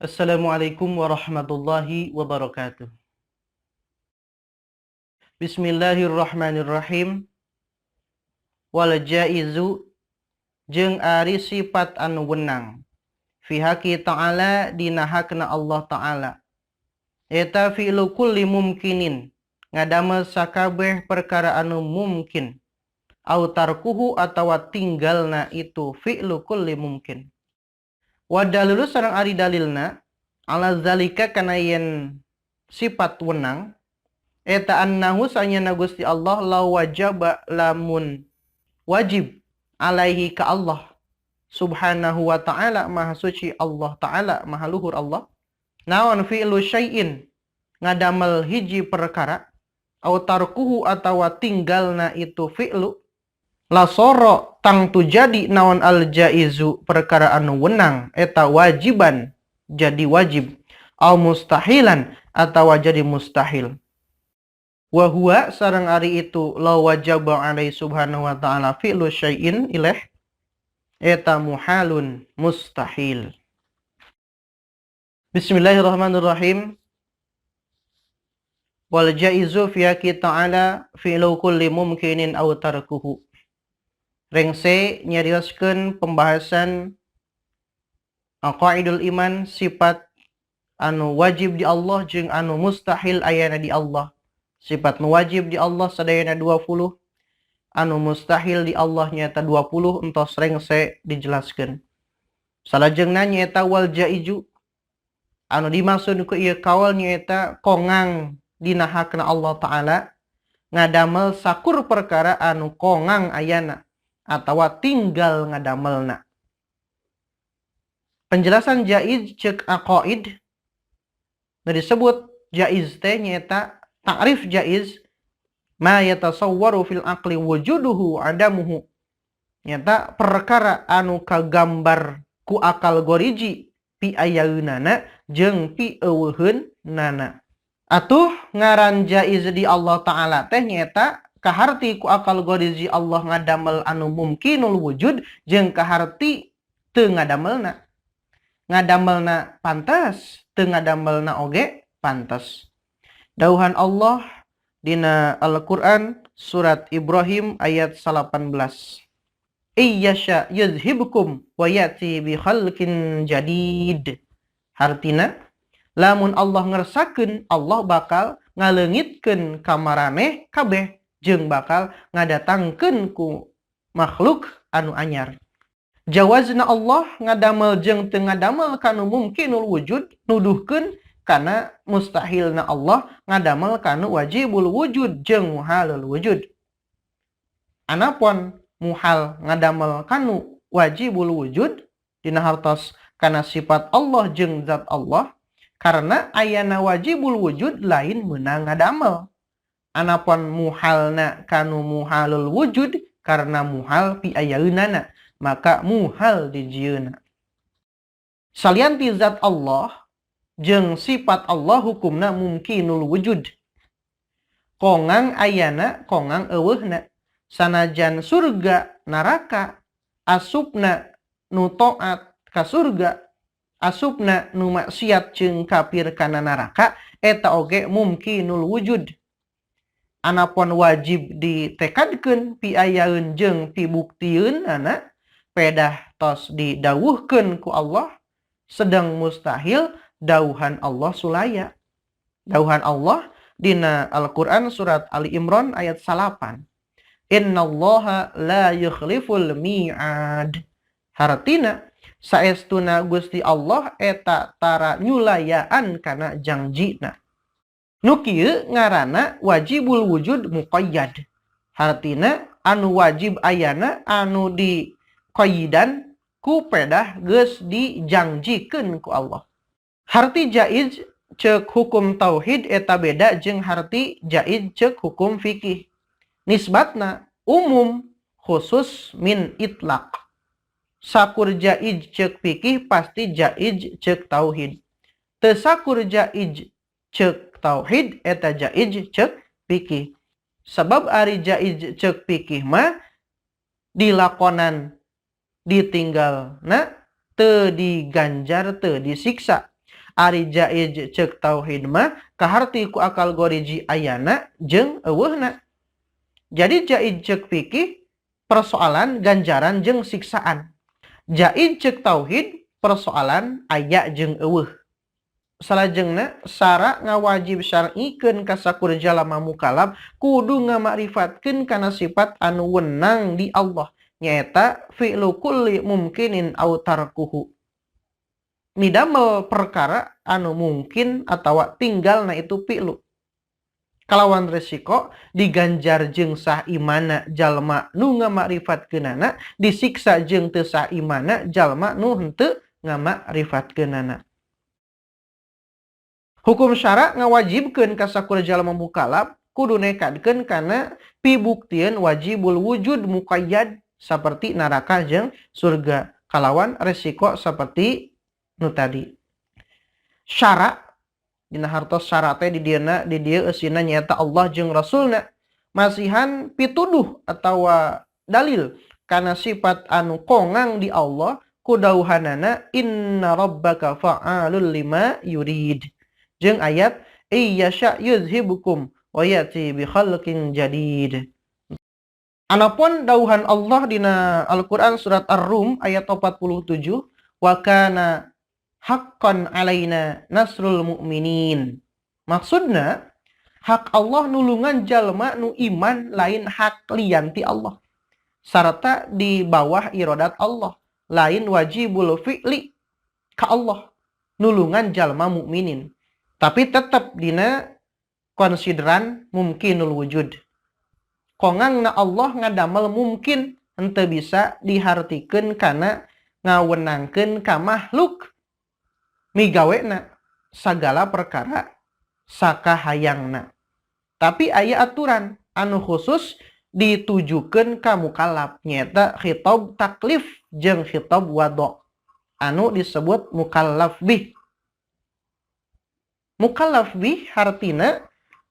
Assalamualaikum warahmatullahi wabarakatuh. Bismillahirrahmanirrahim. Wal jaizu jeung ari sifat anu wenang. Fi haqi ta'ala dina hakna Allah ta'ala. Eta fi'lu kulli mumkinin. Ngadamel sakabeh perkara anu mungkin. Au tarkuhu atawa tinggalna itu fi'lu kulli mumkin. Wa dalilu sareng ari dalilna ala zalika kana yen sifat wenang eta annahu sanyana Gusti Allah la wajaba lamun wajib alaihi ka Allah subhanahu wa ta'ala maha suci Allah ta'ala maha luhur Allah naon fi'lu syai'in ngadamel hiji perkara au tarkuhu atawa tinggalna itu fi'lu la soro tang tu jadi naon al jaizu perkara anu wenang eta wajiban jadi wajib au mustahilan atawa jadi mustahil wa huwa sareng ari itu la wajaba alaihi subhanahu wa ta'ala fi'lu syai'in ilaih eta muhalun mustahil. Bismillahirrahmanirrahim. Wal jaizu fi haqi ta'ala fi'lu kulli mumkinin aw tarkuhu. Rengse nyarioskeun pembahasan aqaidul iman sifat anu wajib di Allah jeung anu mustahil ayana di Allah. Sifat nu wajib di Allah sadayana 20, anu mustahil di Allah nyata 20 entos rengse dijelaskeun. Salajengna nyata wal jaizu anu dimaksud ku ieu kaul nyata kongang dina hakna Allah taala ngadamel sakur perkara anu kongang ayana atawa tinggal ngadamelna. Penjelasan jaiz ceuk aqaid disebut jaiz teh nyata ta'rif jaiz ma yatasawwaru fil aqli wujuduhu adamuhu. Nyata perkara anu kagambar ku akal goriji pi ayeunana jeung pi eueuheunana. Atuh ngaran jaiz di Allah taala teh nyata kaharti ku akal goriji Allah ngadamel anu mumkinul wujud jeung kaharti teu ngadamelna. Ngadamelna pantas, teu ngadamelna oge pantas. Dauhan Allah dina Al-Qur'an surat Ibrahim ayat 18. Iyyasha yuzhibkum wa yati bi khalqin jadid. Hartina lamun Allah ngersakeun Allah bakal ngaleungitkeun ka maraneh kabeh jeung bakal ngadatangkeun ku makhluk anu anyar. Jawazna Allah ngadamel jeung teu ngadamel kanu mungkinul wujud nuduhkeun kana mustahilna Allah ngadamel kanu wajibul wujud jeung muhalul wujud. Anapun muhal ngadamel kanu wajibul wujud dina hartos kana sifat Allah jeung zat Allah karena ayana wajibul wujud lain meunang ngadamel. Anapun muhalna kanu muhalul wujud karena muhal pi ayeunana maka muhal di jieuna. Salianti zat Allah jeung sifat Allah hukumna mungkinul wujud. Kongang ayana kongang eueuhna. Sanajan surga neraka asupna nu taat ka surga asupna nu maksiat jeung kafir kana neraka eta oge mungkinul wujud. Anapun wajib ditekadkeun pi ayeun jeung pi buktieunana pedah tos didawuhkeun ku Allah sedang mustahil dauhan Allah sulaya. Dauhan Allah dina Al-Qur'an surat Ali Imran ayat 8. Innallaha la yukhliful mi'ad. Hartina saestuna Gusti Allah eta tara nyulayaan kana jangjina. Nu kieu ngaranna wajibul wujud muqayyad. Hartina anu wajib ayana anu diqayyidan ku pedah geus dijangjikeun ku Allah. Harti jaiz ceuk hukum tauhid eta beda jeung harti jaiz ceuk hukum fikih. Nisbatna umum khusus min itlaq. Sakur jaiz ceuk fikih pasti jaiz ceuk tauhid. Teu sakur jaiz ceuk tauhid eta jaiz ceuk fikih. Sabab ari jaiz ceuk fikih mah dilakonan ditinggalna teu diganjar teu disiksa. Ari jaiz ceuk tauhid mah kaharti ku akal goriji ayana jeung eueuhna. Jadi jaiz ceuk fikih persoalan ganjaran jeung siksaan. Jaiz ceuk tauhid persoalan aya jeung eueuh. Salajengna sara ngawajib syar'ikeun ka sakur jalma mukallaf kudu ngamakrifatkeun kana sifat anu wenang di Allah nyaeta fi'lu kulli mumkinin aw tarkuhu. Midamel perkara anu mungkin atawa tinggalna itu fi'lu. Kalawan resiko diganjar jeung sah imana jalma nu ngamakrifatkeunana, disiksa jeung teu sah imana jalma nu henteu ngamakrifatkeunana. Hukum syara ngawajibkeun ka sakur jalma mukallaf kudu nekadkeun kana pibuktian wajibul wujud muqayyad saperti neraka jeung surga kalawan resiko seperti nu tadi. Syara dina hartos syara teh di dieu eusina nyaeta Allah jeung Rasulna. Masihan pituduh atawa dalil kana sifat anu kongang di Allah kudauhanana inna rabbaka fa'alul lima yurid. Jeung ayat iyyasha yuzhibukum wa yati bi khalqin jadid. Anapun dauhan Allah dina Al-Qur'an surat Ar-Rum ayat 47, wa kana haqqan alaina nasrul mu'minin. Maksudna hak Allah nulungan jalma nu iman lain hak lian ti Allah. Sarta di bawah iradat Allah, lain wajibul fi'li ka Allah nulungan jalma mukminin. Tapi tetap dina konsideran mumkinul wujud. Kongangna Allah ngadamel mungkin henteu bisa dihartikeun kana ngawenangkeun ka makhluk migawena sagala perkara sakahayangna. Tapi aya aturan anu khusus ditujukeun ka mukallaf nyaeta khitab taklif jeung khitab wada anu disebut mukallaf bih. Mukallaf bih hartina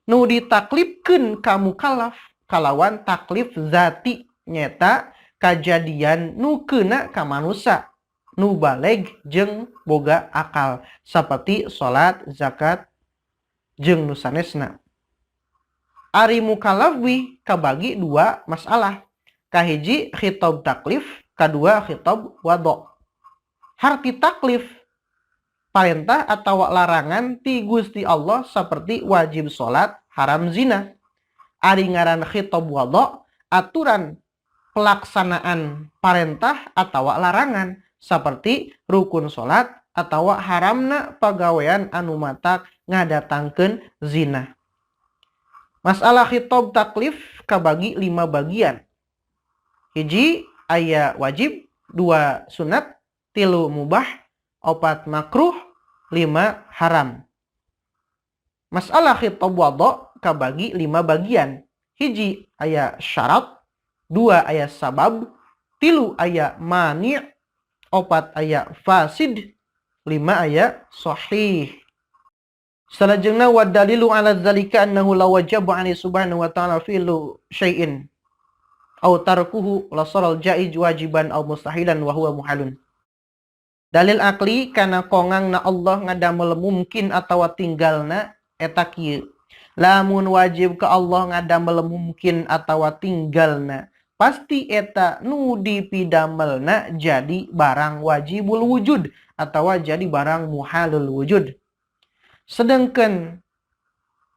nu ditaklifkeun ka mukallaf kalawan taklif zati nyata kajadian nu keuna ka manusia nu baleg jeung boga akal saperti salat, zakat jeung nu sanesna. Ari mukallaf bih kabagi dua masalah. Kahiji khitab taklif, kadua khitab wada. Harti taklif perintah atau larangan ti Gusti Allah seperti wajib salat, haram zina. Ari ngaran khitab wada aturan pelaksanaan perintah atau larangan seperti rukun salat atau haramna pagawean anu matak ngadatangkeun zina. Masalah khitab taklif kabagi 5 bagian. Hiji aya wajib, 2 sunat, 3 mubah, 4 makruh, 5 haram. Masalah khitab wada kabagi 5 bagian. Hiji aya syarat, 2 aya sabab, 3 aya mani', 4 aya fasid, 5 aya sahih. Salajengna wa dalilu ala dzalika annahu la wajaba 'ani subhanahu wa ta'ala fi'lu syai'in aw tarkuhu la saral jaiz wajiban aw mustahilan wa huwa muhalun. Dalil akli kana kongangna Allah ngadamel mungkin atawa tinggalna eta kieu. Lamun wajib ka Allah ngadamel mungkin atawa tinggalna, pasti eta nu dipidamelna jadi barang wajibul wujud atawa jadi barang muhalul wujud. Sedangkan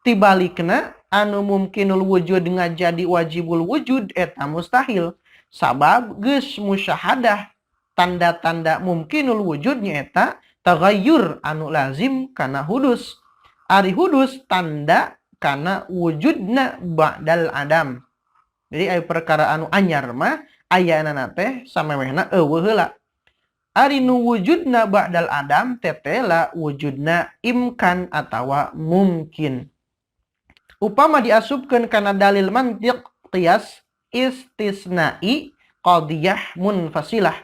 tibalikna anu mumkinul wujud ngajadi wajibul wujud eta mustahil. Sabab geus musyahadah tanda-tanda mumkinul wujudnya eta taghayyur anu lazim kana hudus. Ari hudus tanda kana wujudna ba'dal adam. Jadi aya perkara anu anyar mah ayeuna teh samewehna eueuh heula. Ari nu wujudna ba'dal adam tetela wujudna imkan atawa mungkin. Upama diasupkeun kana dalil mantiq qiyas istisna'i qadiyah munfasilah.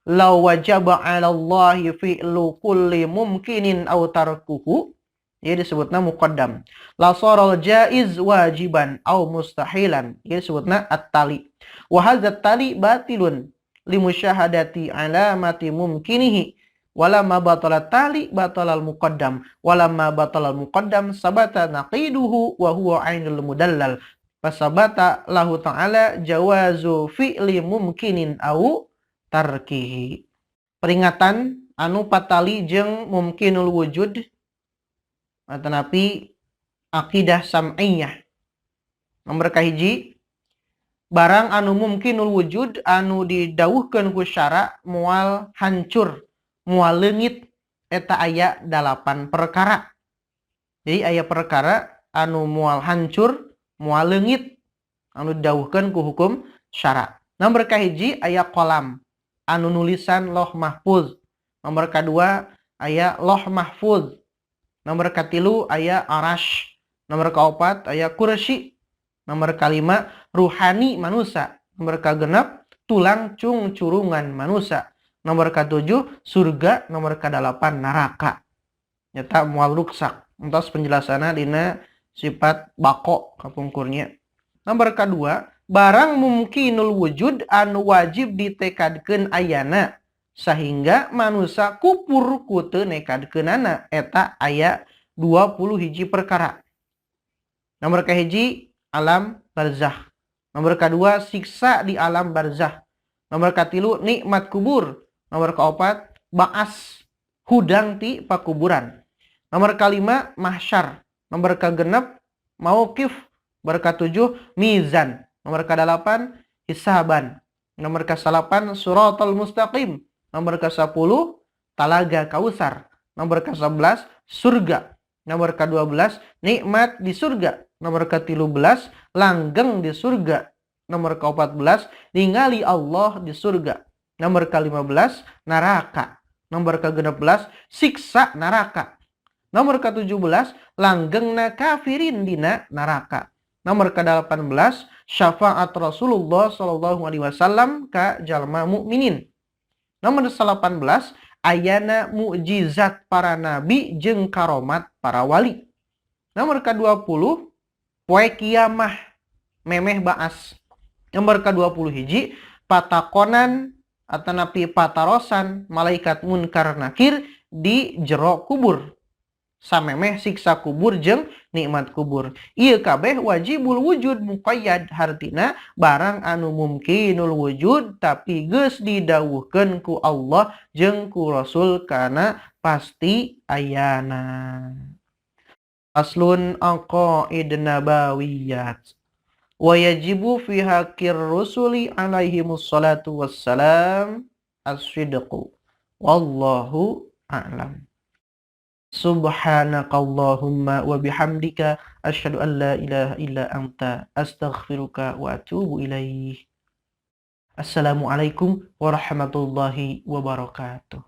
Law wajaba 'ala Allahi fi'lu kulli mumkinin aw tarkuhu, ya disebutna muqaddam. La saral jaiz wajiban aw mustahilan, ya disebutna at-tali. Wa hadza tali batilun limusyahadati alamati mumkinihi walamma batalat tali batalal muqaddam, walamma batalal muqaddam sabata naqiduhu wa huwa ainul mudallal. Fasabata lahu ta'ala jawazu fi'li mumkinin au tarkihi. Peringatan anu patali jeung mumkinul wujud atanapi akidah sam'iyah. Nomor kahiji, barang anu mumkinul wujud anu didawuhkeun ku syara moal hancur, moal leungit, eta aya 8 perkara. Jadi aya perkara anu moal hancur, moal leungit, anu didawuhkeun ku hukum syara. Nomor kahiji aya qalam, anu nulisan loh mahfuz. Nomor kedua aya loh mahfuz. Nomor katilu aya arash. Nomor keempat aya kursi. Nomor kelima ruhani manusia. Nomor kegenep tulang cung curungan manusia. Nomor ketujuh surga. Nomor kedelapan neraka. Nyata moal ruksak. Entos penjelasanna dina sifat bako kapungkurnya. Nomor kedua, barang mumkinul wujud anu wajib ditekadkeun ayana sehingga manusia kupur ku teu nekadkeunana, eta aya 20 hiji perkara. Nomor kahiji alam barzah. Nomor kedua siksa di alam barzah. Nomor katilu nikmat kubur. Nomor keempat ba'as hudang ti pakuburan. Nomor kelima mahsyar. Nomor kegenep mauqif. Nomor ketujuh mizan. Nomor ke-8 hisaban. Nomor ke-8 suratul mustaqim. Nomor ke-10 talaga kausar. Nomor ke-11 surga. Nomor ke-12 nikmat di surga. Nomor ke-13 langgeng di surga. Nomor ke-14 ningali Allah di surga. Nomor ke-15 neraka. Nomor ke-16 siksa neraka. Nomor ke-17 langgengna kafirin dina neraka. Nomor ke-18 syafaat Rasulullah SAW ka jalma mukminin. Nomor 18 ayana mukjizat para nabi jeung karomat para wali. Nomor ke-20 poe kiamah memeh baas. Nomor ke-20 hiji patakonan atanapi patarosan malaikat munkar nakir di jero kubur. Samemeh siksa kubur jeung nikmat kubur. Ieu kabeh wajibul wujud muqayyad, hartina barang anu mumkinul wujud tapi geus didawuhkeun ku Allah jeung ku Rasul kana pasti ayana. Aslun aqaid nabawiyat wa yajibu fi haqqir rusuli alaihimus salatu wassalam as-sidqu wallahu a'lam. Subhanakallahumma wa bihamdika asyhadu an la ilaha illa anta astaghfiruka wa atubu ilaih. Assalamualaikum warahmatullahi wabarakatuh.